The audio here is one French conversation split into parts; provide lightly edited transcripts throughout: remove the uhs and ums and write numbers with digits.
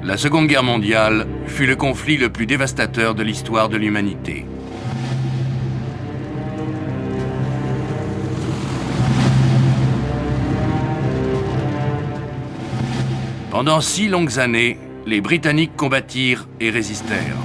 La Seconde Guerre mondiale fut le conflit le plus dévastateur de l'histoire de l'humanité. Pendant 6 longues années, les Britanniques combattirent et résistèrent.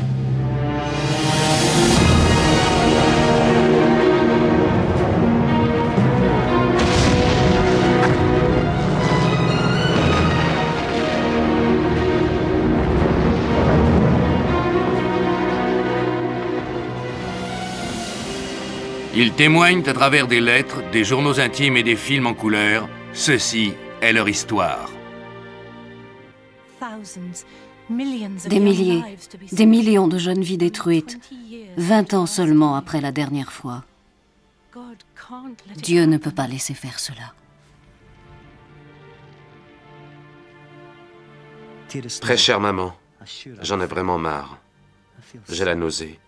Ils témoignent à travers des lettres, des journaux intimes et des films en couleur. Ceci est leur histoire. Des milliers, des millions de jeunes vies détruites, 20 ans seulement après la dernière fois. Dieu ne peut pas laisser faire cela. Très chère maman, j'en ai vraiment marre. J'ai la nausée.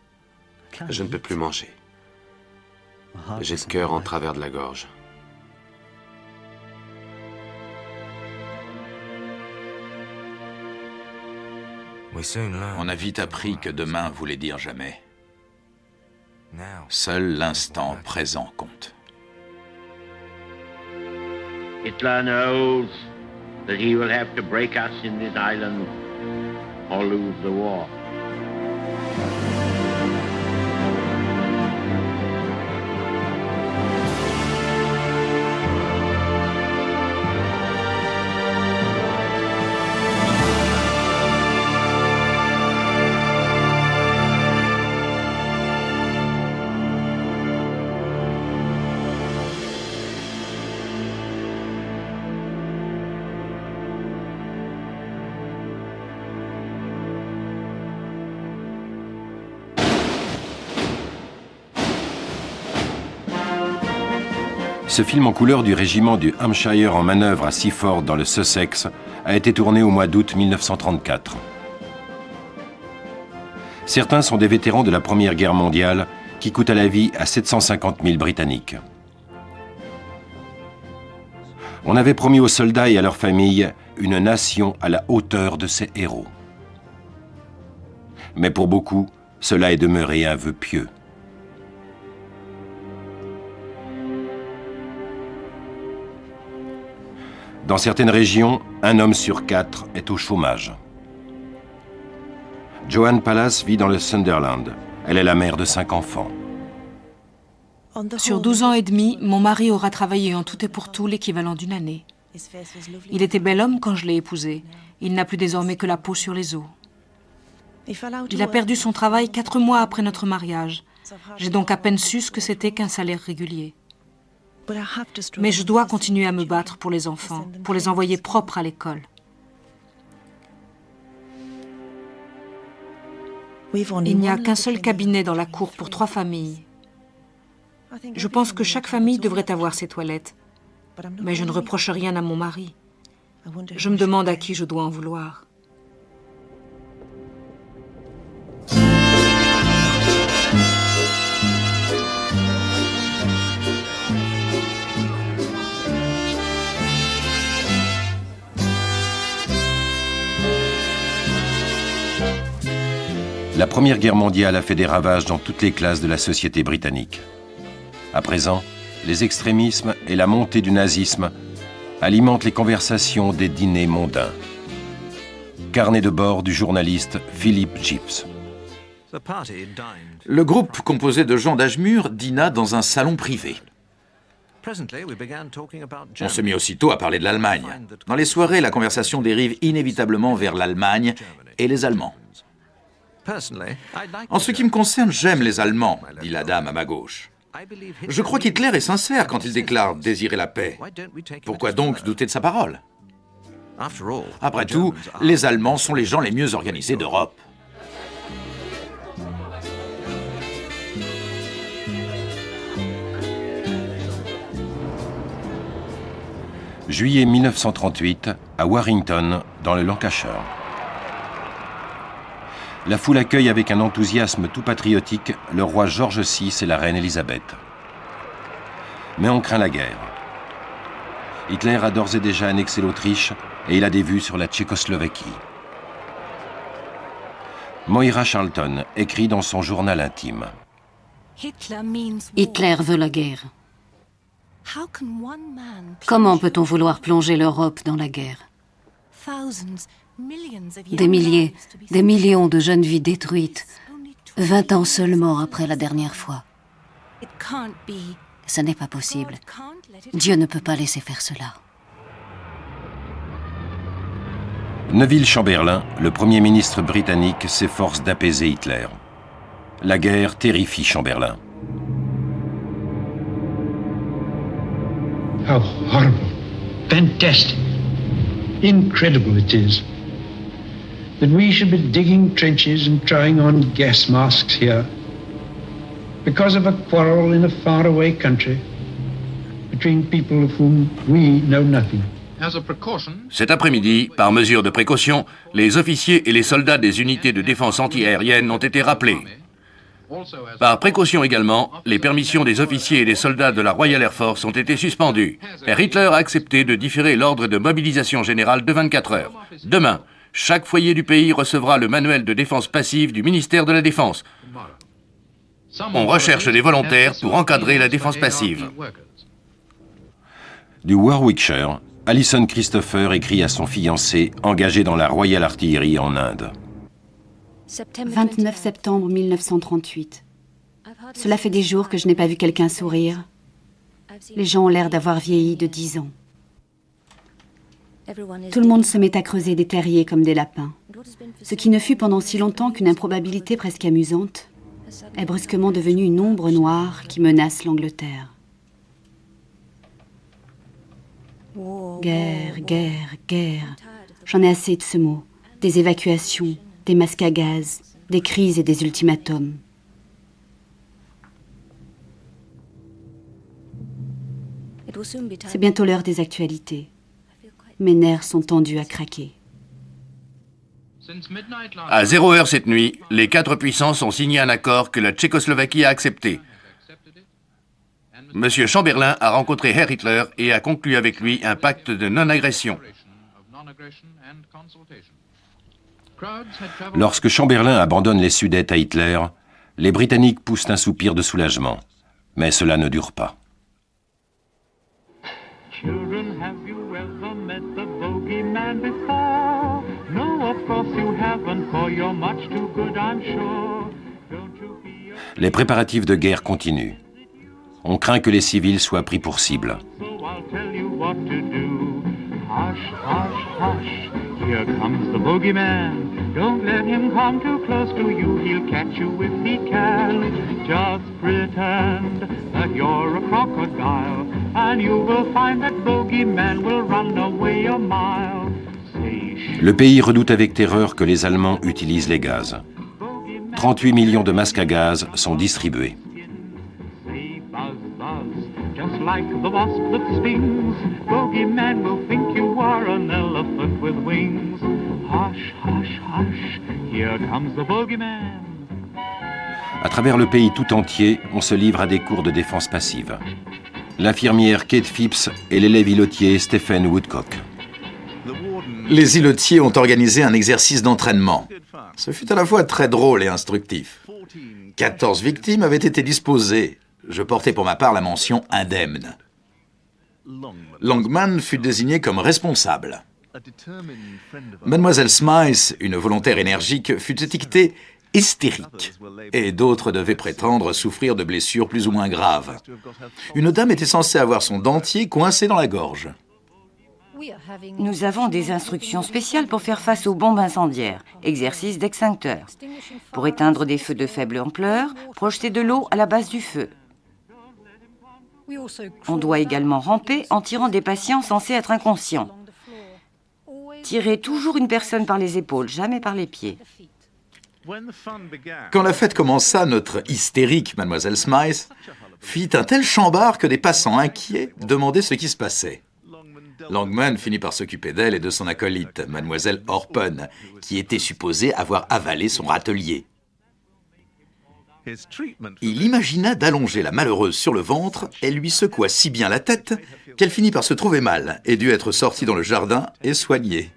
Je ne peux plus manger. J'ai le cœur en travers de la gorge. On a vite appris que demain voulait dire jamais. Seul l'instant présent compte. Hitler knows that he will have to break us in this island or lose the war. Ce film en couleur du régiment du Hampshire en manœuvre à Seaford dans le Sussex a été tourné au mois d'août 1934. Certains sont des vétérans de la Première Guerre mondiale qui coûtent la vie à 750 000 Britanniques. On avait promis aux soldats et à leurs familles une nation à la hauteur de ces héros. Mais pour beaucoup, cela est demeuré un vœu pieux. Dans certaines régions, 1 homme sur 4 est au chômage. Joanne Pallas vit dans le Sunderland. Elle est la mère de 5 enfants. Sur 12 ans et demi, mon mari aura travaillé en tout et pour tout l'équivalent d'une année. Il était bel homme quand je l'ai épousé. Il n'a plus désormais que la peau sur les os. Il a perdu son travail 4 mois après notre mariage. J'ai donc à peine su ce que c'était qu'un salaire régulier. Mais je dois continuer à me battre pour les enfants, pour les envoyer propres à l'école. Il n'y a qu'un seul cabinet dans la cour pour 3 familles. Je pense que chaque famille devrait avoir ses toilettes. Mais je ne reproche rien à mon mari. Je me demande à qui je dois en vouloir. La Première Guerre mondiale a fait des ravages dans toutes les classes de la société britannique. À présent, les extrémismes et la montée du nazisme alimentent les conversations des dîners mondains. Carnet de bord du journaliste Philip Gibbs. Le groupe composé de gens d'âge mûr dîna dans un salon privé. On se mit aussitôt à parler de l'Allemagne. Dans les soirées, la conversation dérive inévitablement vers l'Allemagne et les Allemands. En ce qui me concerne, j'aime les Allemands, dit la dame à ma gauche. Je crois qu'Hitler est sincère quand il déclare désirer la paix. Pourquoi donc douter de sa parole? Après tout, les Allemands sont les gens les mieux organisés d'Europe. Juillet 1938, à Warrington, dans le Lancashire. La foule accueille avec un enthousiasme tout patriotique le roi George VI et la reine Élisabeth. Mais on craint la guerre. Hitler a d'ores et déjà annexé l'Autriche et il a des vues sur la Tchécoslovaquie. Moira Charlton écrit dans son journal intime. Hitler veut la guerre. Comment peut-on vouloir plonger l'Europe dans la guerre? Des milliers, des millions de jeunes vies détruites, 20 ans seulement après la dernière fois. Ce n'est pas possible. Dieu ne peut pas laisser faire cela. Neville Chamberlain, le Premier ministre britannique, s'efforce d'apaiser Hitler. La guerre terrifie Chamberlain. How horrible, fantastic, incredible it is that we should be digging trenches and trying on gas masks here because of a quarrel in a faraway country between people of whom we know nothing. Cet après-midi, par mesure de précaution, les officiers et les soldats des unités de défense antiaérienne ont été rappelés. Par précaution également, les permissions des officiers et des soldats de la Royal Air Force ont été suspendues. Hitler a accepté de différer l'ordre de mobilisation générale de 24 heures. Demain, chaque foyer du pays recevra le manuel de défense passive du ministère de la Défense. On recherche des volontaires pour encadrer la défense passive. Du Warwickshire, Alison Christopher écrit à son fiancé, engagé dans la Royal Artillery en Inde. 29 septembre 1938. Cela fait des jours que je n'ai pas vu quelqu'un sourire. Les gens ont l'air d'avoir vieilli de 10 ans. Tout le monde se met à creuser des terriers comme des lapins. Ce qui ne fut pendant si longtemps qu'une improbabilité presque amusante est brusquement devenu une ombre noire qui menace l'Angleterre. Guerre, guerre, guerre. J'en ai assez de ce mot. Des évacuations, des masques à gaz, des crises et des ultimatums. C'est bientôt l'heure des actualités. Mes nerfs sont tendus à craquer. À 0 heure cette nuit, les 4 puissances ont signé un accord que la Tchécoslovaquie a accepté. Monsieur Chamberlain a rencontré Herr Hitler et a conclu avec lui un pacte de non-agression. Lorsque Chamberlain abandonne les Sudètes à Hitler, les Britanniques poussent un soupir de soulagement. Mais cela ne dure pas. Les préparatifs de guerre continuent. On craint que les civils soient pris pour cible. Here comes the bogeyman. Don't let him come too close to you. He'll catch you if he can. Just pretend that you're a crocodile, and you will find that bogeyman will run away a mile. Le pays redoute avec terreur que les Allemands utilisent les gaz. 38 millions de masques à gaz sont distribués. Just like the wasp that stings, bogeyman will think you are an elephant with wings. Hush, hush, hush, here comes the bogeyman. À travers le pays tout entier, on se livre à des cours de défense passive. L'infirmière Kate Phipps et l'élève îlotier Stephen Woodcock. Les îlotiers ont organisé un exercice d'entraînement. Ce fut à la fois très drôle et instructif. 14 victimes avaient été disposées. Je portais pour ma part la mention indemne. Longman fut désigné comme responsable. Mademoiselle Smythe, une volontaire énergique, fut étiquetée hystérique, et d'autres devaient prétendre souffrir de blessures plus ou moins graves. Une dame était censée avoir son dentier coincé dans la gorge. Nous avons des instructions spéciales pour faire face aux bombes incendiaires, exercice d'extincteur. Pour éteindre des feux de faible ampleur, projeter de l'eau à la base du feu. On doit également ramper en tirant des patients censés être inconscients. Tirer toujours une personne par les épaules, jamais par les pieds. Quand la fête commença, notre hystérique Mademoiselle Smythe fit un tel chambard que des passants inquiets demandaient ce qui se passait. Longman finit par s'occuper d'elle et de son acolyte, Mademoiselle Orpen, qui était supposée avoir avalé son râtelier. Il imagina d'allonger la malheureuse sur le ventre, elle lui secoua si bien la tête qu'elle finit par se trouver mal et dut être sortie dans le jardin et soignée.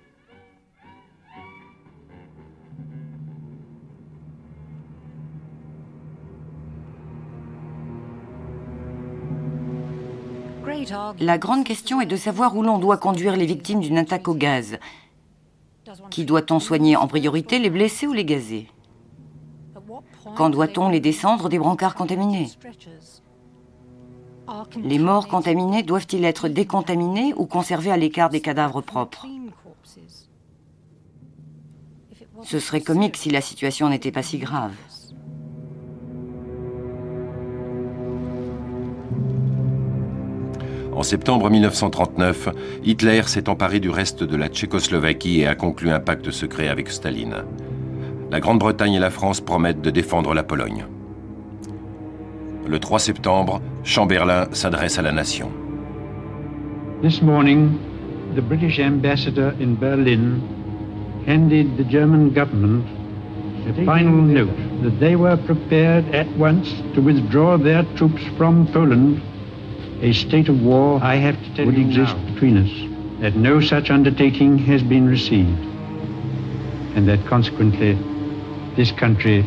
La grande question est de savoir où l'on doit conduire les victimes d'une attaque au gaz. Qui doit-on soigner en priorité, les blessés ou les gazés? Quand doit-on les descendre des brancards contaminés? Les morts contaminés doivent-ils être décontaminés ou conservés à l'écart des cadavres propres? Ce serait comique si la situation n'était pas si grave. En septembre 1939, Hitler s'est emparé du reste de la Tchécoslovaquie et a conclu un pacte secret avec Staline. La Grande-Bretagne et la France promettent de défendre la Pologne. Le 3 septembre, Chamberlain s'adresse à la nation. This morning, the British ambassador in Berlin handed the German government a final note that they were prepared at once to withdraw their troops from Poland. A state of war, I have to tell you, would exist between us, that no such undertaking has been received, and that consequently this country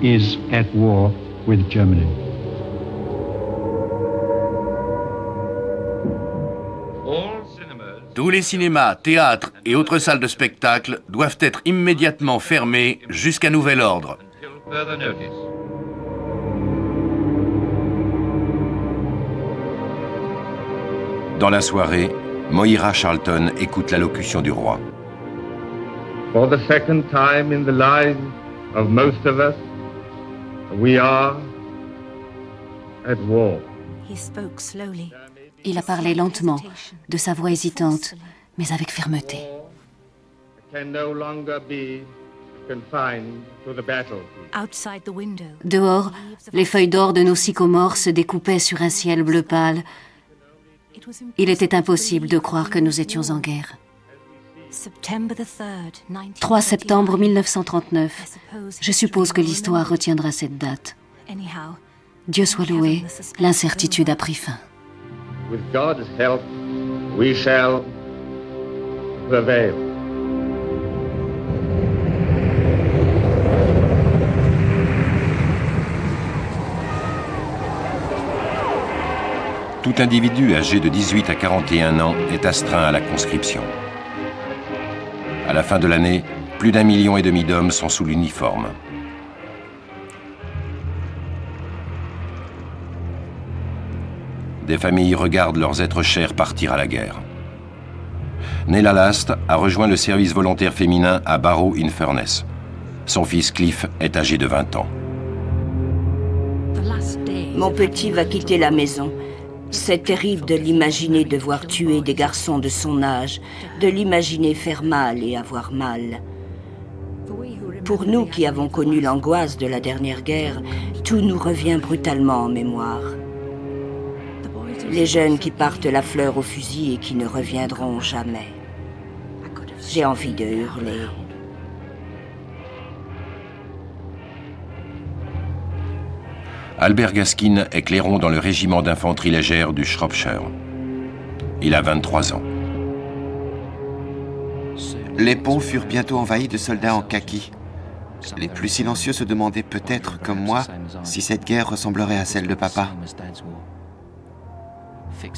is at war with Germany. Tous les cinémas, théâtres et autres salles de spectacle doivent être immédiatement fermés jusqu'à nouvel ordre. Dans la soirée, Moira Charlton écoute l'allocution du roi. For the second time in the lives of most of us, we are at war. Il a parlé lentement, de sa voix hésitante, mais avec fermeté. Can no longer be confined to the battlefield. Dehors, les feuilles d'or de nos sycomores se découpaient sur un ciel bleu pâle. Il était impossible de croire que nous étions en guerre. 3 septembre 1939. Je suppose que l'histoire retiendra cette date. Dieu soit loué, l'incertitude a pris fin. With God's help, we shall prevail. Tout individu âgé de 18 à 41 ans est astreint à la conscription. À la fin de l'année, plus d'1,5 million d'hommes sont sous l'uniforme. Des familles regardent leurs êtres chers partir à la guerre. Nella Last a rejoint le service volontaire féminin à Barrow-in-Furness. Son fils Cliff est âgé de 20 ans. Mon petit va quitter la maison. C'est terrible de l'imaginer devoir tuer des garçons de son âge, de l'imaginer faire mal et avoir mal. Pour nous qui avons connu l'angoisse de la dernière guerre, tout nous revient brutalement en mémoire. Les jeunes qui partent la fleur au fusil et qui ne reviendront jamais. J'ai envie de hurler. Albert Gaskin est clairon dans le régiment d'infanterie légère du Shropshire. Il a 23 ans. Les ponts furent bientôt envahis de soldats en kaki. Les plus silencieux se demandaient peut-être, comme moi, si cette guerre ressemblerait à celle de papa.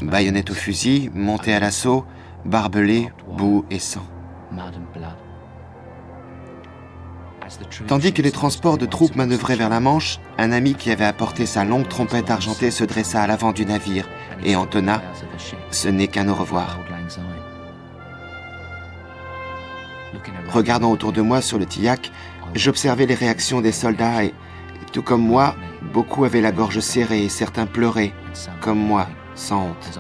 Baïonnette au fusil, montée à l'assaut, barbelés, boue et sang. Tandis que les transports de troupes manœuvraient vers la Manche, un ami qui avait apporté sa longue trompette argentée se dressa à l'avant du navire et entonna « Ce n'est qu'un au revoir ». Regardant autour de moi sur le tillac, j'observais les réactions des soldats et, tout comme moi, beaucoup avaient la gorge serrée et certains pleuraient, comme moi, sans honte.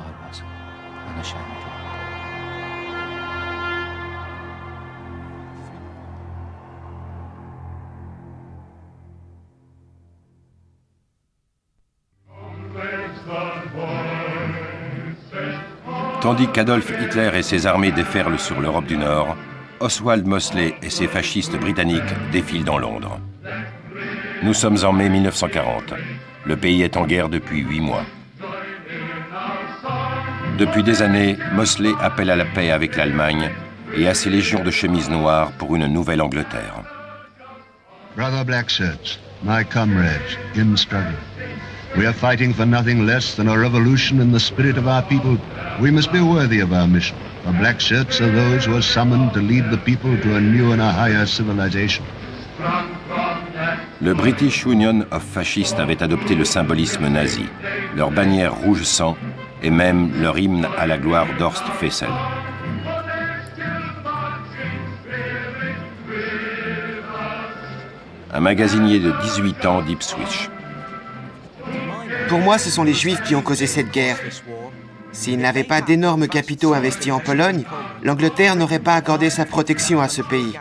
Tandis qu'Adolf Hitler et ses armées déferlent sur l'Europe du Nord, Oswald Mosley et ses fascistes britanniques défilent dans Londres. Nous sommes en mai 1940. Le pays est en guerre depuis 8 mois. Depuis des années, Mosley appelle à la paix avec l'Allemagne et à ses légions de chemises noires pour une nouvelle Angleterre. Brother black shirts, my comrades in the struggle. We are fighting for nothing less than a revolution in the spirit of our people. We must be worthy of our mission. The black shirts are those who are summoned to lead the people to a new and a higher civilization. Le British Union of Fascists avait adopté le symbolisme nazi, leur bannière rouge sang et même leur hymne à la gloire d'Horst Wessel. Un magasinier de 18 ans d'Ipswich. Pour moi, ce sont les Juifs qui ont causé cette guerre. S'ils n'avaient pas d'énormes capitaux investis en Pologne, l'Angleterre n'aurait pas accordé sa protection à ce pays.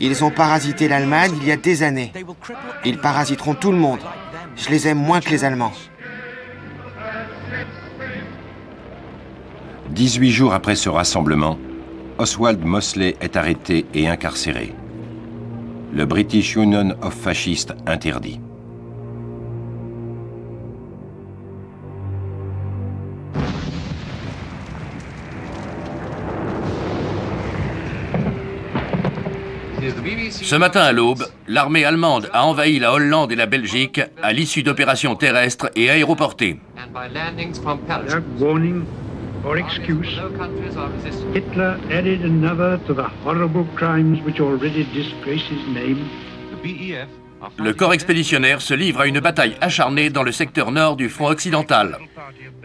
Ils ont parasité l'Allemagne il y a des années. Ils parasiteront tout le monde. Je les aime moins que les Allemands. 18 jours après ce rassemblement, Oswald Mosley est arrêté et incarcéré. Le British Union of Fascists interdit. Ce matin à l'aube, l'armée allemande a envahi la Hollande et la Belgique à l'issue d'opérations terrestres et aéroportées. Without warning or excuse, Hitler added another to the horrible crimes which already disgrace his name. Le corps expéditionnaire se livre à une bataille acharnée dans le secteur nord du front occidental.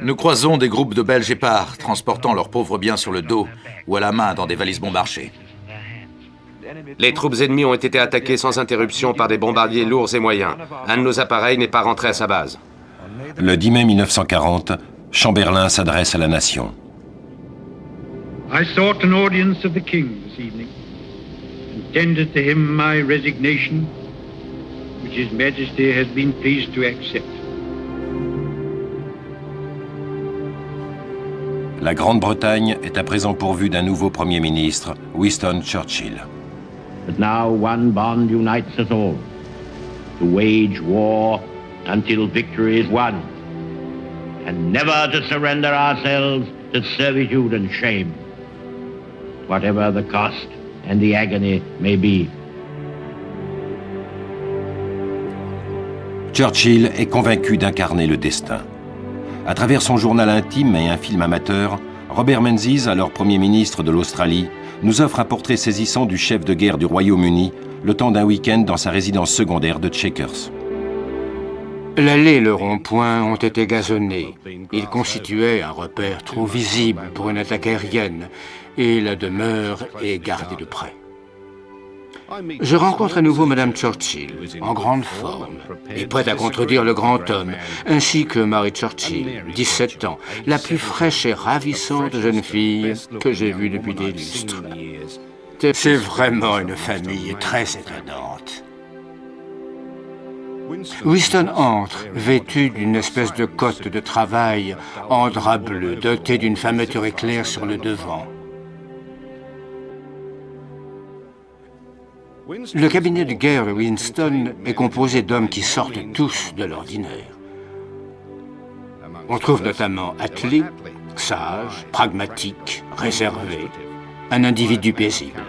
Nous croisons des groupes de Belges épars transportant leurs pauvres biens sur le dos ou à la main dans des valises bon marché. Les troupes ennemies ont été attaquées sans interruption par des bombardiers lourds et moyens. Un de nos appareils n'est pas rentré à sa base. Le 10 mai 1940, Chamberlain s'adresse à la nation. I sought an audience of the king this evening and tendered to him my resignation, which His Majesty has been pleased to accept. La Grande-Bretagne est à présent pourvue d'un nouveau Premier ministre, Winston Churchill. But now one bond unites us all, to wage war until victory is won, and never to surrender ourselves to servitude and shame, whatever the cost and the agony may be. Churchill est convaincu d'incarner le destin. À travers son journal intime et un film amateur, Robert Menzies, alors Premier ministre de l'Australie, nous offre un portrait saisissant du chef de guerre du Royaume-Uni le temps d'un week-end dans sa résidence secondaire de Chequers. L'allée et le rond-point ont été gazonnés. Ils constituaient un repère trop visible pour une attaque aérienne et la demeure est gardée de près. Je rencontre à nouveau Madame Churchill, en grande forme, et prête à contredire le grand homme, ainsi que Mary Churchill, 17 ans, la plus fraîche et ravissante jeune fille que j'ai vue depuis des lustres. C'est vraiment une famille très étonnante. Winston entre, vêtu d'une espèce de cotte de travail en drap bleu, dotée d'une fermeture éclair sur le devant. Le cabinet de guerre de Winston est composé d'hommes qui sortent tous de l'ordinaire. On trouve notamment Attlee, sage, pragmatique, réservé, un individu paisible.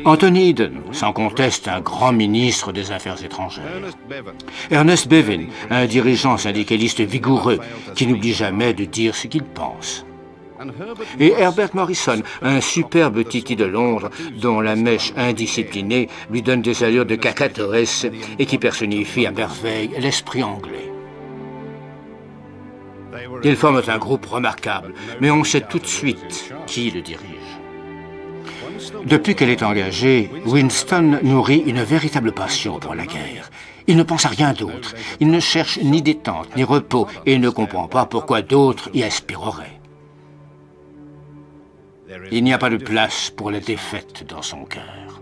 Anthony Eden, sans conteste un grand ministre des Affaires étrangères. Ernest Bevin, un dirigeant syndicaliste vigoureux qui n'oublie jamais de dire ce qu'il pense. Et Herbert Morrison, un superbe titi de Londres dont la mèche indisciplinée lui donne des allures de cacatoès et qui personnifie à merveille l'esprit anglais. Ils forment un groupe remarquable, mais on sait tout de suite qui le dirige. Depuis qu'elle est engagée, Winston nourrit une véritable passion pour la guerre. Il ne pense à rien d'autre. Il ne cherche ni détente, ni repos, et ne comprend pas pourquoi d'autres y aspireraient. Il n'y a pas de place pour la défaite dans son cœur.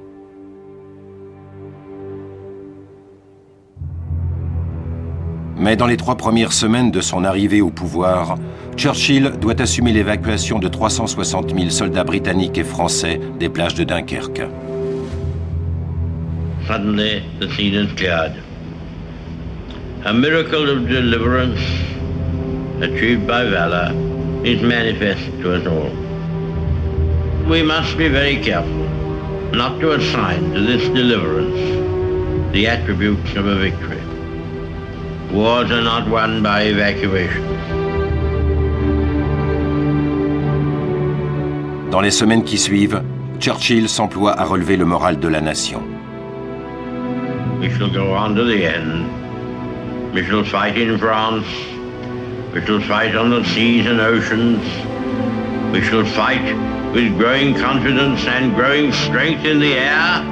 Mais dans les 3 premières semaines de son arrivée au pouvoir, Churchill doit assumer l'évacuation de 360 000 soldats britanniques et français des plages de Dunkerque. Suddenly, the scene is cleared. A miracle of deliverance, achieved by valor, is manifest to us all. We must be very careful not to assign to this deliverance the attributes of a victory. Wars are not won by evacuation. Dans les semaines qui suivent, Churchill s'emploie à relever le moral de la nation. We shall go on to the end. We shall fight in France. We shall fight on the seas and oceans. We shall fight with growing confidence and growing strength in the air.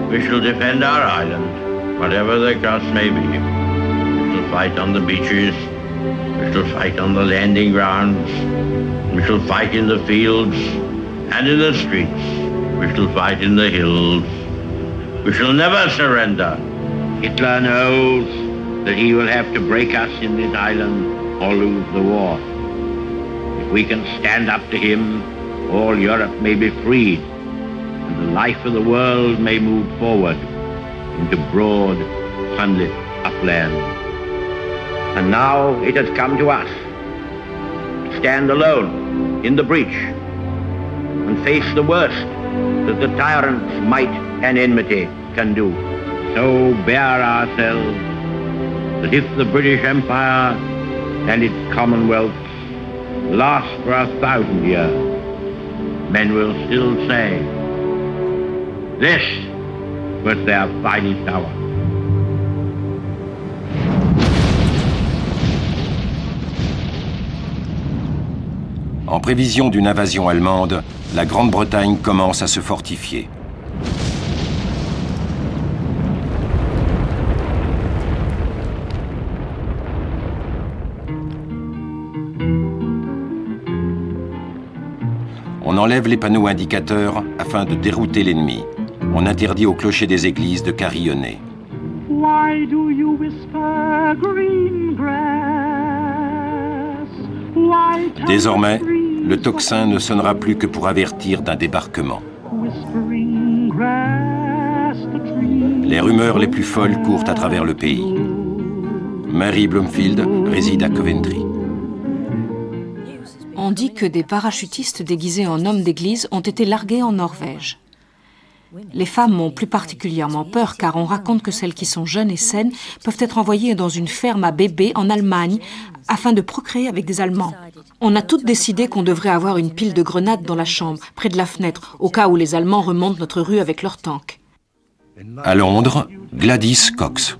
We shall defend our island, whatever the cost may be. We shall fight on the beaches. We shall fight on the landing grounds. We shall fight in the fields and in the streets. We shall fight in the hills. We shall never surrender. Hitler knows that he will have to break us in this island or lose the war. If we can stand up to him, all Europe may be freed, and the life of the world may move forward into broad, sunlit upland. And now it has come to us to stand alone in the breach and face the worst that the tyrant's might and enmity can do. So bear ourselves that if the British Empire and its commonwealths last for 1,000 years, men will still say, this was their finest hour. En prévision d'une invasion allemande, la Grande-Bretagne commence à se fortifier. On enlève les panneaux indicateurs afin de dérouter l'ennemi. On interdit aux clochers des églises de carillonner. Why do you whisper green grass? Why Désormais, le tocsin ne sonnera plus que pour avertir d'un débarquement. Les rumeurs les plus folles courent à travers le pays. Mary Bloomfield réside à Coventry. On dit que des parachutistes déguisés en hommes d'église ont été largués en Norvège. Les femmes ont plus particulièrement peur car on raconte que celles qui sont jeunes et saines peuvent être envoyées dans une ferme à bébés en Allemagne afin de procréer avec des Allemands. On a toutes décidé qu'on devrait avoir une pile de grenades dans la chambre, près de la fenêtre, au cas où les Allemands remontent notre rue avec leurs tanks. À Londres, Gladys Cox.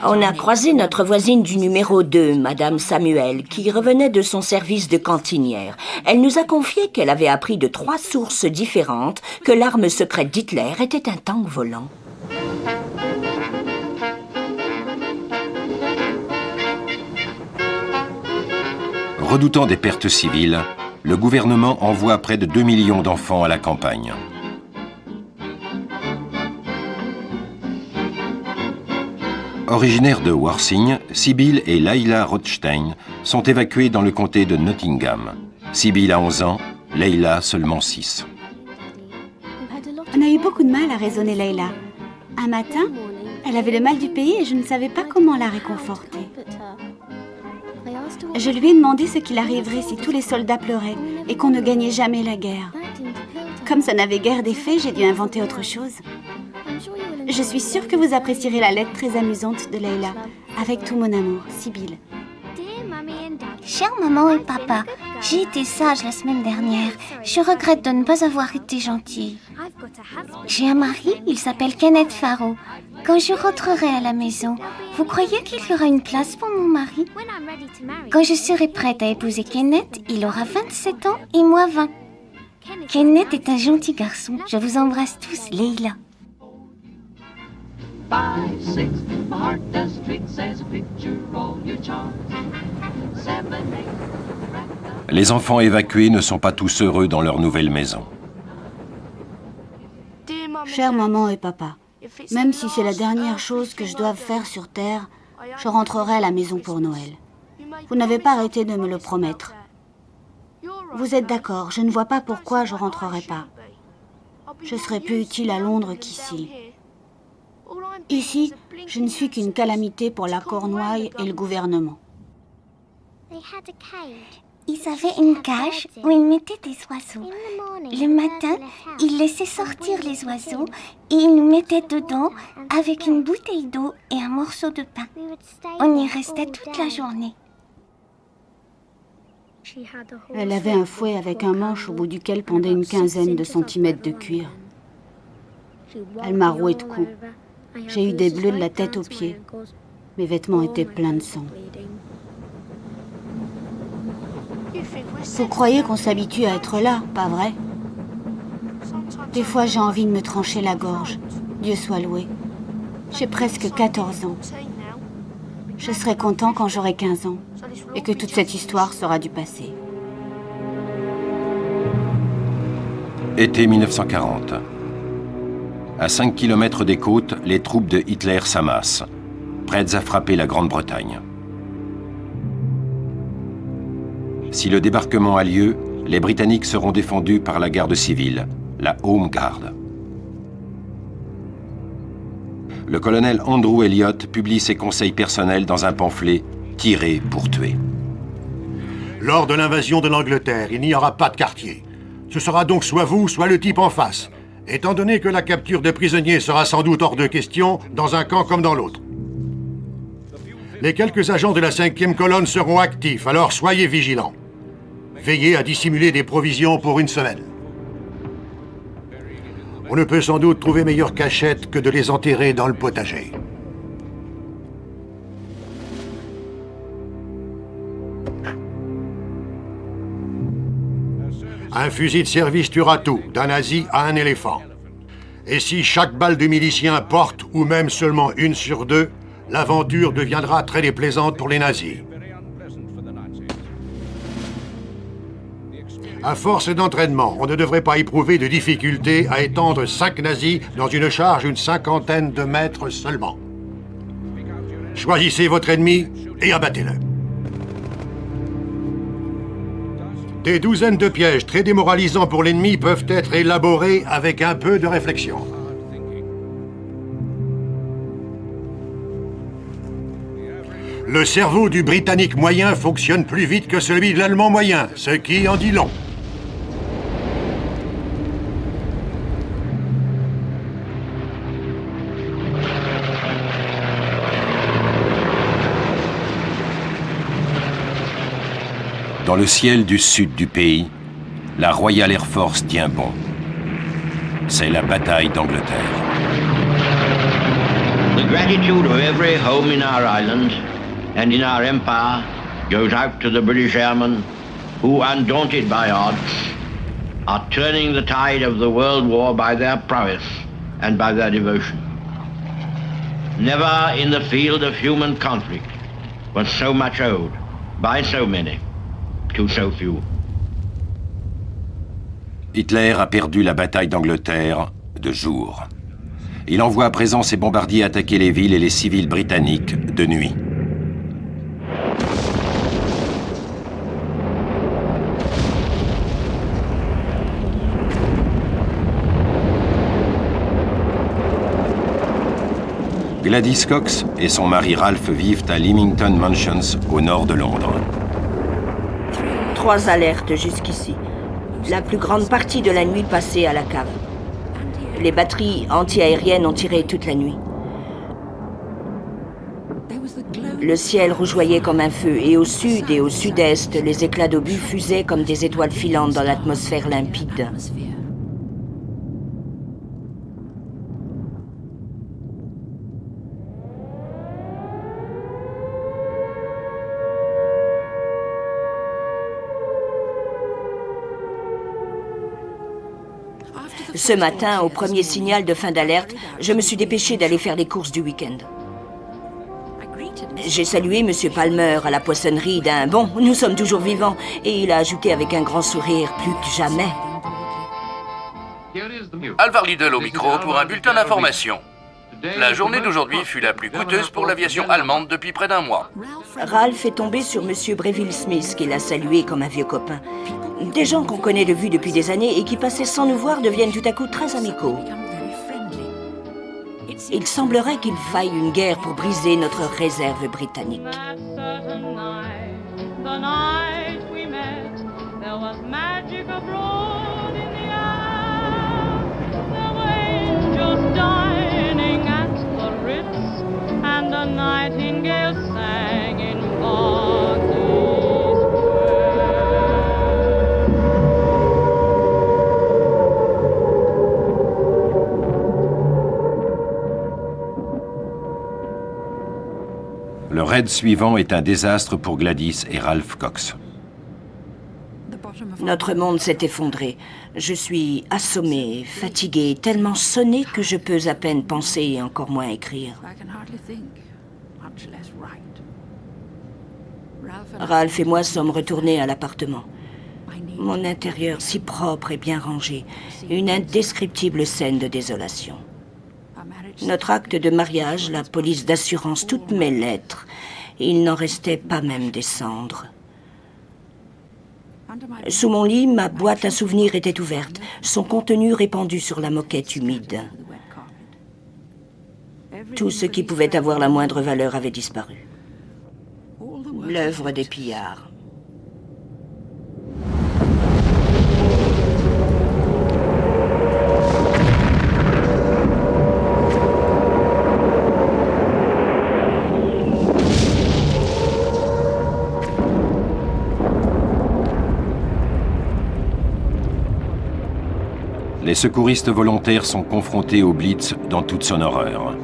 On a croisé notre voisine du numéro 2, Madame Samuel, qui revenait de son service de cantinière. Elle nous a confié qu'elle avait appris de 3 sources différentes que l'arme secrète d'Hitler était un tank volant. Redoutant des pertes civiles, le gouvernement envoie près de 2 millions d'enfants à la campagne. Originaires de Worthing, Sibyl et Leila Rothstein sont évacuées dans le comté de Nottingham. Sibyl a 11 ans, Leila seulement 6. On a eu beaucoup de mal à raisonner Leila. Un matin, elle avait le mal du pays et je ne savais pas comment la réconforter. Je lui ai demandé ce qu'il arriverait si tous les soldats pleuraient et qu'on ne gagnait jamais la guerre. Comme ça n'avait guère d'effet, j'ai dû inventer autre chose. Je suis sûre que vous apprécierez la lettre très amusante de Leila. Avec tout mon amour, Sibyl. Chère maman et papa, j'ai été sage la semaine dernière. Je regrette de ne pas avoir été gentille. J'ai un mari, il s'appelle Kenneth Farrow. Quand je rentrerai à la maison, vous croyez qu'il y aura une place pour mon mari? Quand je serai prête à épouser Kenneth, il aura 27 ans et moi 20. Kenneth est un gentil garçon. Je vous embrasse tous, Leila. 5, 6, my heart does tricks as a picture, all your charms. 7, 8. Les enfants évacués ne sont pas tous heureux dans leur nouvelle maison. Chère maman et papa, même si c'est la dernière chose que je doive faire sur Terre, je rentrerai à la maison pour Noël. Vous n'avez pas arrêté de me le promettre. Vous êtes d'accord, je ne vois pas pourquoi je rentrerai pas. Je serai plus utile à Londres qu'ici. Ici, je ne suis qu'une calamité pour la Cornouaille et le gouvernement. Ils avaient une cage où ils mettaient des oiseaux. Le matin, ils laissaient sortir les oiseaux et ils nous mettaient dedans avec une bouteille d'eau et un morceau de pain. On y restait toute la journée. Elle avait un fouet avec un manche au bout duquel pendait une quinzaine de centimètres de cuir. Elle m'a roué de coups. J'ai eu des bleus de la tête aux pieds. Mes vêtements étaient pleins de sang. Vous croyez qu'on s'habitue à être là, pas vrai? Des fois, j'ai envie de me trancher la gorge. Dieu soit loué. J'ai presque 14 ans. Je serai content quand j'aurai 15 ans et que toute cette histoire sera du passé. Été 1940. À 5 km des côtes, les troupes de Hitler s'amassent, prêtes à frapper la Grande-Bretagne. Si le débarquement a lieu, les Britanniques seront défendus par la garde civile, la Home Guard. Le colonel Andrew Elliott publie ses conseils personnels dans un pamphlet « Tirer pour tuer ». Lors de l'invasion de l'Angleterre, il n'y aura pas de quartier. Ce sera donc soit vous, soit le type en face, étant donné que la capture de prisonniers sera sans doute hors de question dans un camp comme dans l'autre. Les quelques agents de la 5e colonne seront actifs, alors soyez vigilants. Veillez à dissimuler des provisions pour une semaine. On ne peut sans doute trouver meilleure cachette que de les enterrer dans le potager. Un fusil de service tuera tout, d'un nazi à un éléphant. Et si chaque balle de milicien porte, ou même seulement une sur deux, l'aventure deviendra très déplaisante pour les nazis. À force d'entraînement, on ne devrait pas éprouver de difficulté à étendre 5 nazis dans une charge d'une 50aine de mètres seulement. Choisissez votre ennemi et abattez-le. Des douzaines de pièges très démoralisants pour l'ennemi peuvent être élaborés avec un peu de réflexion. Le cerveau du Britannique moyen fonctionne plus vite que celui de l'Allemand moyen, ce qui en dit long. Dans le ciel du sud du pays, la Royal Air Force tient bon. C'est la bataille d'Angleterre. The gratitude of every home in our island and in our empire goes out to the British airmen who, undaunted by odds, are turning the tide of the world war by their prowess and by their devotion. Never in the field of human conflict was so much owed by so many to so few. Hitler a perdu la bataille d'Angleterre de jour. Il envoie à présent ses bombardiers attaquer les villes et les civils britanniques de nuit. Gladys Cox et son mari Ralph vivent à Leamington Mansions, au nord de Londres. 3 alertes jusqu'ici. La plus grande partie de la nuit passée à la cave. Les batteries anti-aériennes ont tiré toute la nuit. Le ciel rougeoyait comme un feu et au sud et au sud-est, les éclats d'obus fusaient comme des étoiles filantes dans l'atmosphère limpide. Ce matin, au premier signal de fin d'alerte, je me suis dépêchée d'aller faire les courses du week-end. J'ai salué M. Palmer à la poissonnerie d'un « Bon, nous sommes toujours vivants » et il a ajouté avec un grand sourire « Plus que jamais ». Alvar Lidl au micro pour un bulletin d'information. La journée d'aujourd'hui fut la plus coûteuse pour l'aviation allemande depuis près d'un mois. Ralph est tombé sur M. Breville Smith, qui l'a salué comme un vieux copain. Des gens qu'on connaît de vue depuis des années et qui passaient sans nous voir deviennent tout à coup très amicaux. Il semblerait qu'il faille une guerre pour briser notre réserve britannique. The night we met. magic abroad in the air. There were angels dining at the Ritz, and a nightingale sang in Berkeley Le raid suivant est un désastre pour Gladys et Ralph Cox. Notre monde s'est effondré. Je suis assommée, fatiguée, tellement sonnée que je peux à peine penser et encore moins écrire. Ralph et moi sommes retournés à l'appartement. Mon intérieur si propre et bien rangé. Une indescriptible scène de désolation. Notre acte de mariage, la police d'assurance, toutes mes lettres. Il n'en restait pas même des cendres. Sous mon lit, ma boîte à souvenirs était ouverte, son contenu répandu sur la moquette humide. Tout ce qui pouvait avoir la moindre valeur avait disparu. L'œuvre des pillards. Les secouristes volontaires sont confrontés au Blitz dans toute son horreur.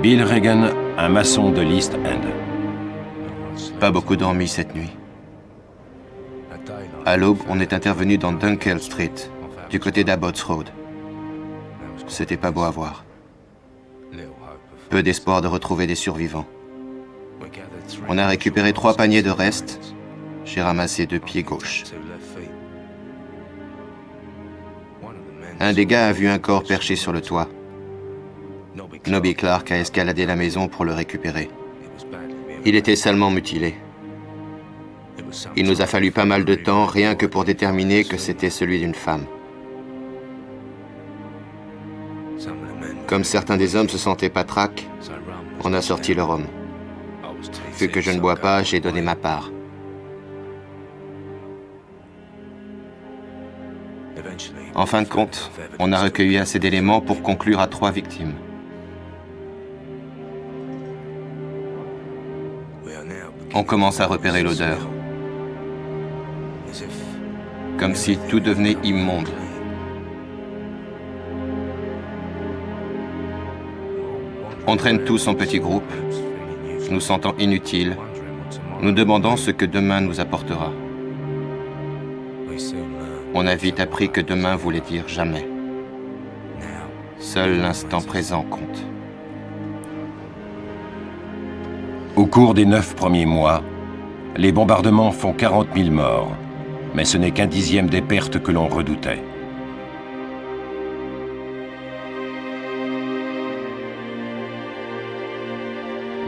Bill Regan, un maçon de l'East End. Pas beaucoup dormi cette nuit. À l'aube, on est intervenu dans Dunkel Street, du côté d'Abbott's Road. C'était pas beau à voir. Peu d'espoir de retrouver des survivants. On a récupéré 3 paniers de restes. J'ai ramassé 2 pieds gauches. Un des gars a vu un corps perché sur le toit. Nobby Clark a escaladé la maison pour le récupérer. Il était salement mutilé. Il nous a fallu pas mal de temps, rien que pour déterminer que c'était celui d'une femme. Comme certains des hommes se sentaient patraques, on a sorti le rhum. Vu que je ne bois pas, j'ai donné ma part. En fin de compte, on a recueilli assez d'éléments pour conclure à 3 victimes. On commence à repérer l'odeur. Comme si tout devenait immonde. On traîne tous en petits groupes, nous sentant inutiles, nous demandant ce que demain nous apportera. On a vite appris que demain voulait dire jamais. Seul l'instant présent compte. Au cours des 9 premiers mois, les bombardements font 40 000 morts, mais ce n'est qu'un dixième des pertes que l'on redoutait.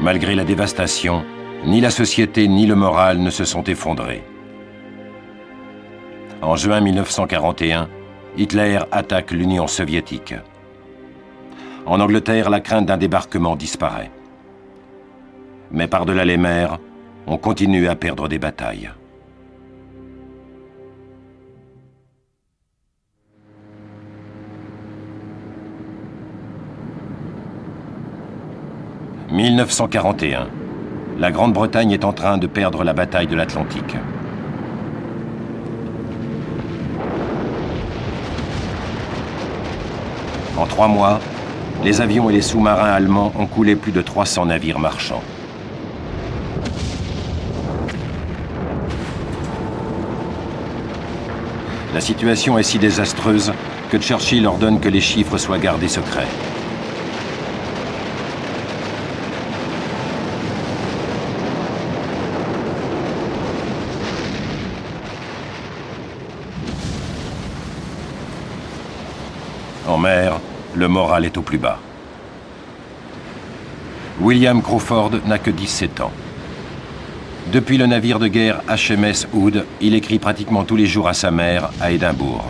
Malgré la dévastation, ni la société ni le moral ne se sont effondrés. En juin 1941, Hitler attaque l'Union soviétique. En Angleterre, la crainte d'un débarquement disparaît. Mais par-delà les mers, on continue à perdre des batailles. « 1941. La Grande-Bretagne est en train de perdre la bataille de l'Atlantique. En 3 mois, les avions et les sous-marins allemands ont coulé plus de 300 navires marchands. La situation est si désastreuse que Churchill ordonne que les chiffres soient gardés secrets. En mer, le moral est au plus bas. William Crawford n'a que 17 ans. Depuis le navire de guerre HMS Hood, il écrit pratiquement tous les jours à sa mère, à Édimbourg.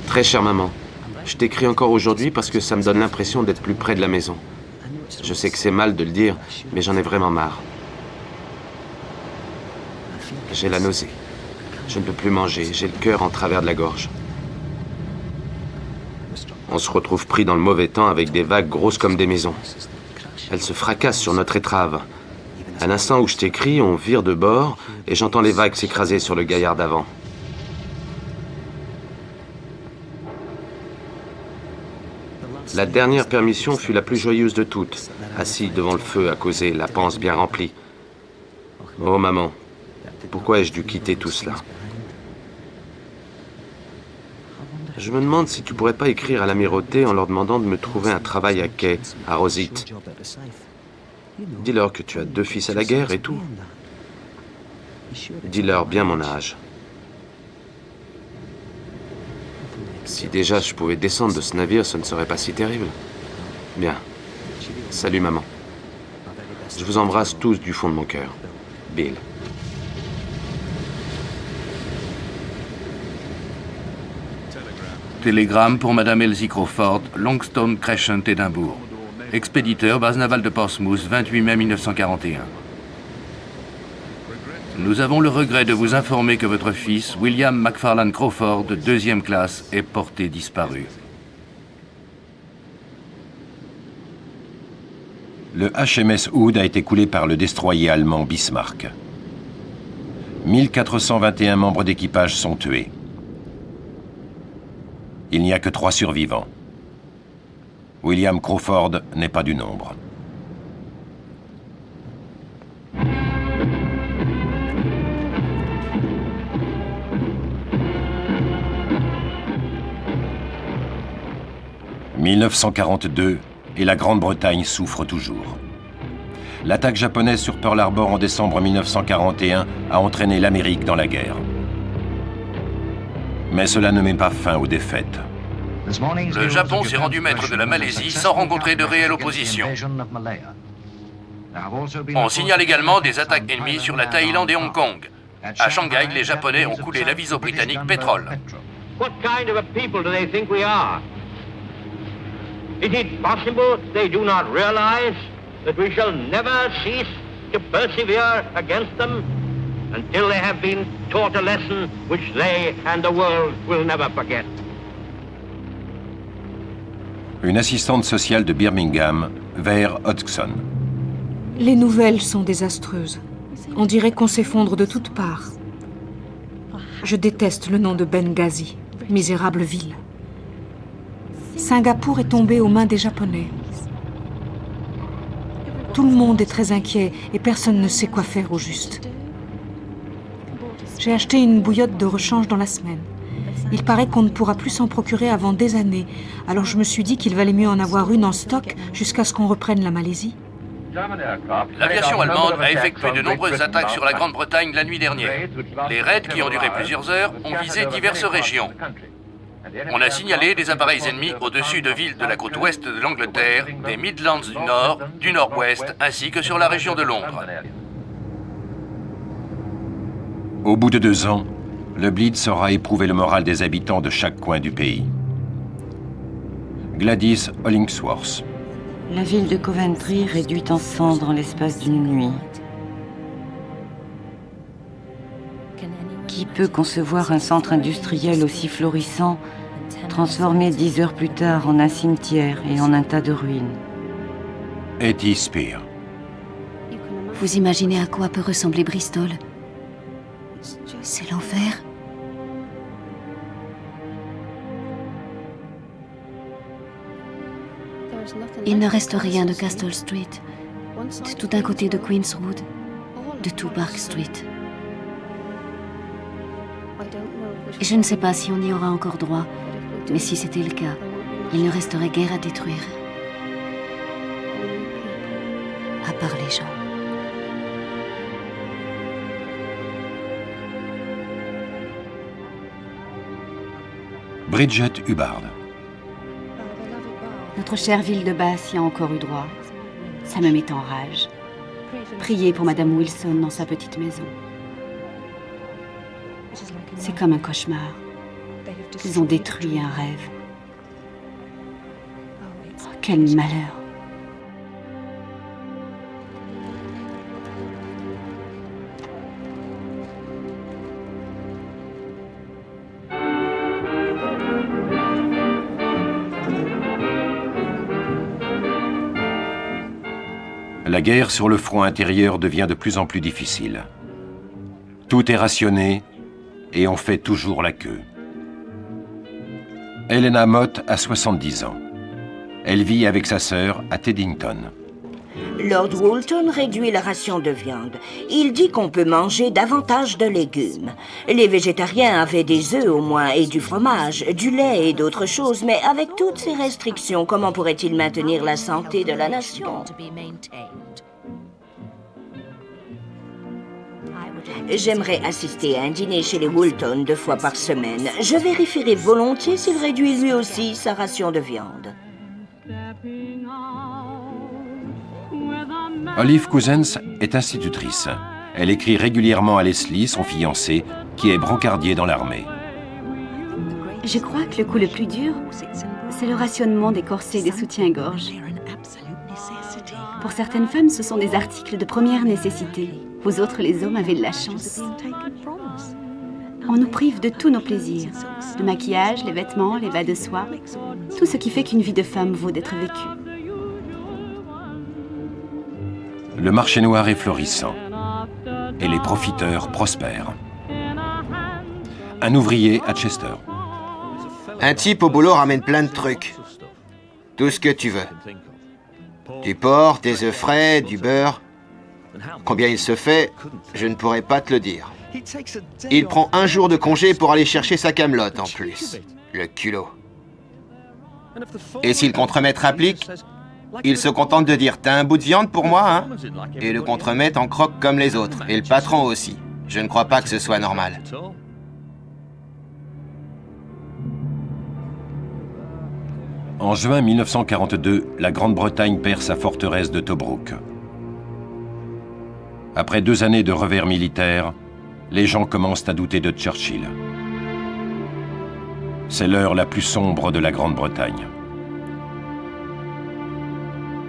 Très chère maman, je t'écris encore aujourd'hui parce que ça me donne l'impression d'être plus près de la maison. Je sais que c'est mal de le dire, mais j'en ai vraiment marre. J'ai la nausée. Je ne peux plus manger, j'ai le cœur en travers de la gorge. On se retrouve pris dans le mauvais temps avec des vagues grosses comme des maisons. Elles se fracassent sur notre étrave. À l'instant où je t'écris, on vire de bord et j'entends les vagues s'écraser sur le gaillard d'avant. La dernière permission fut la plus joyeuse de toutes, assis devant le feu à causer, la panse bien remplie. Oh maman, pourquoi ai-je dû quitter tout cela? Je me demande si tu pourrais pas écrire à l'amirauté en leur demandant de me trouver un travail à quai, à Rosite. Dis-leur que tu as 2 fils à la guerre et tout. Dis-leur bien mon âge. Si déjà je pouvais descendre de ce navire, ce ne serait pas si terrible. Bien. Salut maman. Je vous embrasse tous du fond de mon cœur. Bill. Télégramme pour Madame Elsie Crawford, Longstone Crescent, Édimbourg. Expéditeur, base navale de Portsmouth, 28 mai 1941. Nous avons le regret de vous informer que votre fils, William McFarland Crawford, 2e classe, est porté disparu. Le HMS Hood a été coulé par le destroyer allemand Bismarck. 1421 membres d'équipage sont tués. Il n'y a que 3 survivants. William Crawford n'est pas du nombre. « 1942 et la Grande-Bretagne souffre toujours. L'attaque japonaise sur Pearl Harbor en décembre 1941 a entraîné l'Amérique dans la guerre. Mais cela ne met pas fin aux défaites. Le Japon s'est rendu maître de la Malaisie sans rencontrer de réelle opposition. On signale également des attaques ennemies sur la Thaïlande et Hong Kong. À Shanghai, les Japonais ont coulé l'aviso britannique Pétrole. What kind of a people do they think we are? Is it possible they do not realize that we shall never cease to persevere against them until they have been taught a lesson which they and the world will never forget? Une assistante sociale de Birmingham, vers Hodgson. Les nouvelles sont désastreuses. On dirait qu'on s'effondre de toutes parts. Je déteste le nom de Benghazi, misérable ville. Singapour est tombé aux mains des Japonais. Tout le monde est très inquiet et personne ne sait quoi faire au juste. J'ai acheté une bouillotte de rechange dans la semaine. Il paraît qu'on ne pourra plus s'en procurer avant des années, alors je me suis dit qu'il valait mieux en avoir une en stock jusqu'à ce qu'on reprenne la Malaisie. L'aviation allemande a effectué de nombreuses attaques sur la Grande-Bretagne la nuit dernière. Les raids, qui ont duré plusieurs heures, ont visé diverses régions. On a signalé des appareils ennemis au-dessus de villes de la côte ouest de l'Angleterre, des Midlands du Nord, du Nord-Ouest, ainsi que sur la région de Londres. Au bout de 2 ans, le Blitz aura éprouvé le moral des habitants de chaque coin du pays. Gladys Hollingsworth. La ville de Coventry réduite en cendres en l'espace d'une nuit. Qui peut concevoir un centre industriel aussi florissant, transformé 10 heures plus tard en un cimetière et en un tas de ruines? Etty Spear. Vous imaginez à quoi peut ressembler Bristol? C'est l'enfer. Il ne reste rien de Castle Street, de tout un côté de Queen's Road, de tout Park Street. Je ne sais pas si on y aura encore droit, mais si c'était le cas, il ne resterait guère à détruire. À part les gens. Bridget Hubbard. Notre chère ville de Bath y a encore eu droit. Ça me met en rage. Priez pour Madame Wilson dans sa petite maison. C'est comme un cauchemar. Ils ont détruit un rêve. Oh, quel malheur. La guerre sur le front intérieur devient de plus en plus difficile. Tout est rationné et on fait toujours la queue. Helena Mott a 70 ans. Elle vit avec sa sœur à Teddington. Lord Woolton réduit la ration de viande. Il dit qu'on peut manger davantage de légumes. Les végétariens avaient des œufs au moins et du fromage, du lait et d'autres choses, mais avec toutes ces restrictions, comment pourrait-il maintenir la santé de la nation? J'aimerais assister à un dîner chez les Woolton 2 fois par semaine. Je vérifierai volontiers s'il réduit lui aussi sa ration de viande. Olive Cousins est institutrice. Elle écrit régulièrement à Leslie, son fiancé, qui est brancardier dans l'armée. Je crois que le coup le plus dur, c'est le rationnement des corsets et des soutiens-gorge. Pour certaines femmes, ce sont des articles de première nécessité. Vous autres, les hommes, avez de la chance. On nous prive de tous nos plaisirs. Le maquillage, les vêtements, les bas de soie. Tout ce qui fait qu'une vie de femme vaut d'être vécue. Le marché noir est florissant et les profiteurs prospèrent. Un ouvrier à Chester. Un type au boulot ramène plein de trucs. Tout ce que tu veux. Du porc, des œufs frais, du beurre. Combien il se fait, je ne pourrais pas te le dire. Il prend un jour de congé pour aller chercher sa camelote en plus. Le culot. Et si le contremaître applique, il se contente de dire « T'as un bout de viande pour moi, hein ?» Et le contremaître en croque comme les autres. Et le patron aussi. Je ne crois pas que ce soit normal. En juin 1942, la Grande-Bretagne perd sa forteresse de Tobruk. Après 2 années de revers militaires, les gens commencent à douter de Churchill. C'est l'heure la plus sombre de la Grande-Bretagne.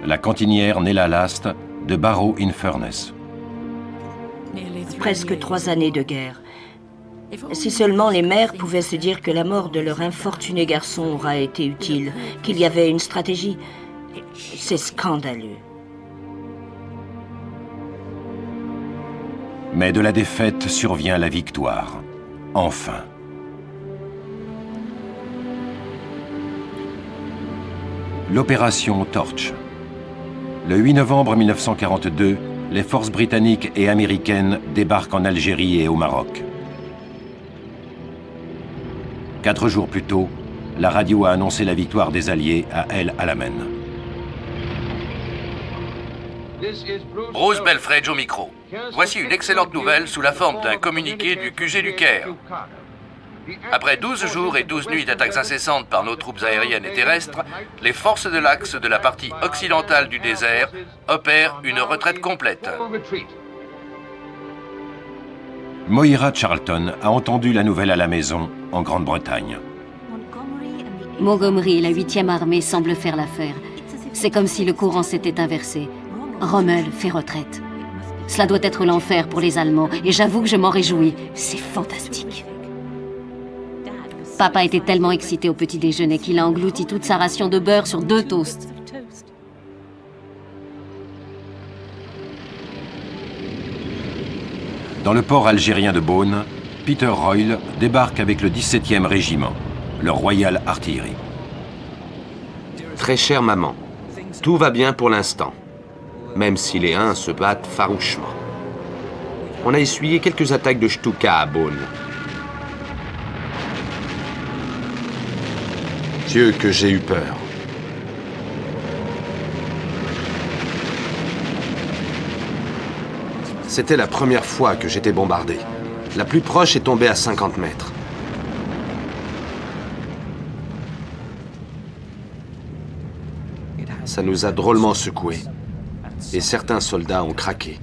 La cantinière Nella Last de Barrow-in-Furness. Presque 3 années de guerre. Si seulement les mères pouvaient se dire que la mort de leur infortuné garçon aura été utile, qu'il y avait une stratégie. C'est scandaleux. Mais de la défaite survient la victoire. Enfin. L'opération Torch. Le 8 novembre 1942, les forces britanniques et américaines débarquent en Algérie et au Maroc. 4 jours plus tôt, la radio a annoncé la victoire des Alliés à El Alamein. Bruce Belfredge au micro. Voici une excellente nouvelle sous la forme d'un communiqué du QG du Caire. Après 12 jours et 12 nuits d'attaques incessantes par nos troupes aériennes et terrestres, les forces de l'Axe de la partie occidentale du désert opèrent une retraite complète. Moira Charlton a entendu la nouvelle à la maison, en Grande-Bretagne. Montgomery et la 8e armée semblent faire l'affaire. C'est comme si le courant s'était inversé. Rommel fait retraite. Cela doit être l'enfer pour les Allemands, et j'avoue que je m'en réjouis. C'est fantastique. Papa était tellement excité au petit déjeuner qu'il a englouti toute sa ration de beurre sur 2 toasts. Dans le port algérien de Beaune, Peter Royle débarque avec le 17e régiment, le Royal Artillery. Très chère maman, tout va bien pour l'instant, même si les Huns se battent farouchement. On a essuyé quelques attaques de Stuka à Beaune. Dieu que j'ai eu peur. C'était la première fois que j'étais bombardé. La plus proche est tombée à 50 mètres. Ça nous a drôlement secoués. Et certains soldats ont craqué.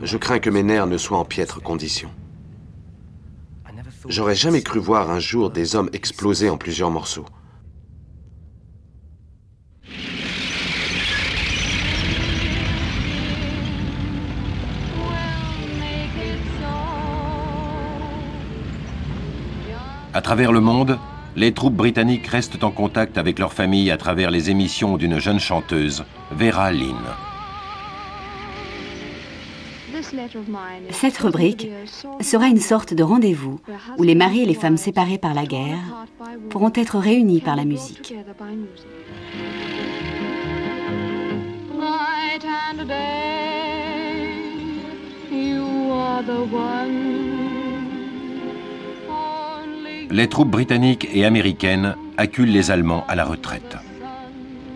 Je crains que mes nerfs ne soient en piètre condition. J'aurais jamais cru voir un jour des hommes exploser en plusieurs morceaux. À travers le monde, Les troupes britanniques restent en contact avec leurs familles à travers les émissions d'une jeune chanteuse, Vera Lynn. Cette rubrique sera une sorte de rendez-vous où les maris et les femmes séparés par la guerre pourront être réunis par la musique. Night and day, you are the one. Les troupes britanniques et américaines acculent les Allemands à la retraite.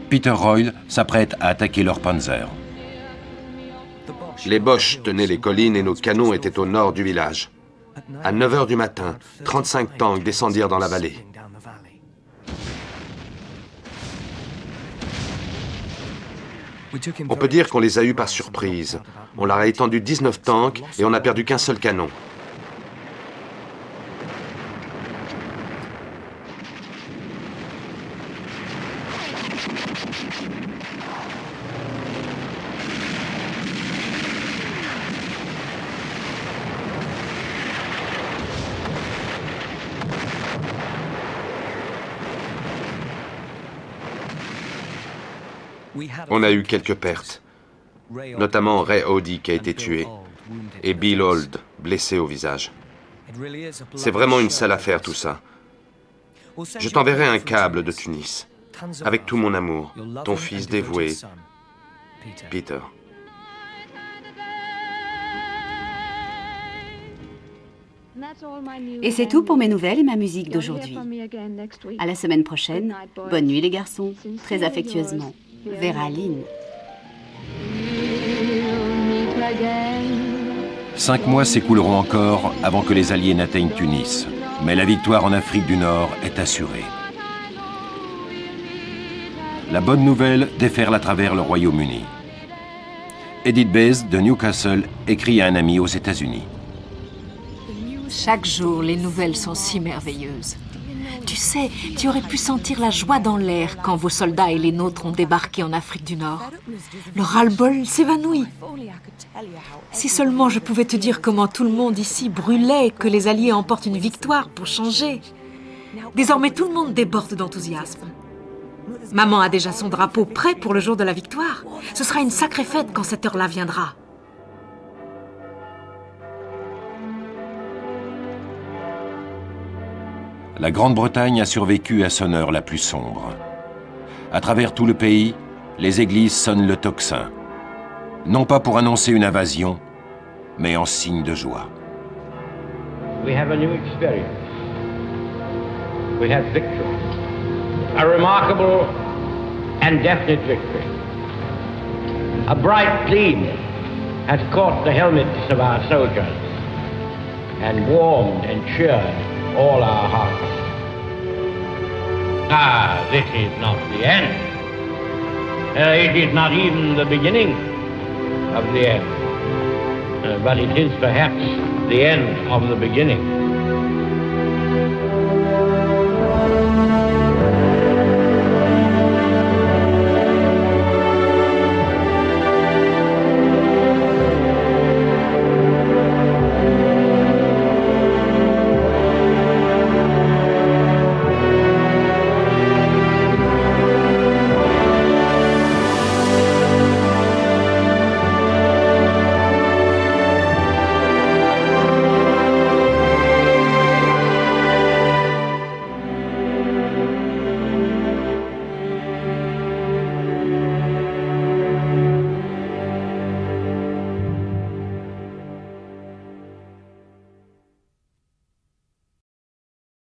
Peter Royal s'apprête à attaquer leur Panzer. Les Boches tenaient les collines et nos canons étaient au nord du village. À 9 h du matin, 35 tanks descendirent dans la vallée. On peut dire qu'on les a eus par surprise. On leur a étendu 19 tanks et on n'a perdu qu'un seul canon. On a eu quelques pertes, notamment Ray Audi qui a été tué et Bill Old blessé au visage. C'est vraiment une sale affaire tout ça. Je t'enverrai un câble de Tunis, avec tout mon amour, ton fils dévoué, Peter. Et c'est tout pour mes nouvelles et ma musique d'aujourd'hui. À la semaine prochaine. Bonne nuit les garçons. Très affectueusement. Vera Lynn. 5 mois s'écouleront encore avant que les Alliés n'atteignent Tunis. Mais la victoire en Afrique du Nord est assurée. La bonne nouvelle déferle à travers le Royaume-Uni. Edith Baze de Newcastle écrit à un ami aux États-Unis. Chaque jour, les nouvelles sont si merveilleuses. Tu sais, tu aurais pu sentir la joie dans l'air quand vos soldats et les nôtres ont débarqué en Afrique du Nord. Le ras-le-bol s'évanouit. Si seulement je pouvais te dire comment tout le monde ici brûlait que les Alliés emportent une victoire pour changer. Désormais, tout le monde déborde d'enthousiasme. Maman a déjà son drapeau prêt pour le jour de la victoire. Ce sera une sacrée fête quand cette heure-là viendra. La Grande-Bretagne a survécu à son heure la plus sombre. À travers tout le pays, les églises sonnent le tocsin. Non pas pour annoncer une invasion, mais en signe de joie. We have a new experience. We have victory. A remarkable and definite victory. A bright gleam has caught the helmets of our soldiers and warmed and cheered all our hearts. Ah, this is not the end. It is not even the beginning of the end. But it is perhaps the end of the beginning.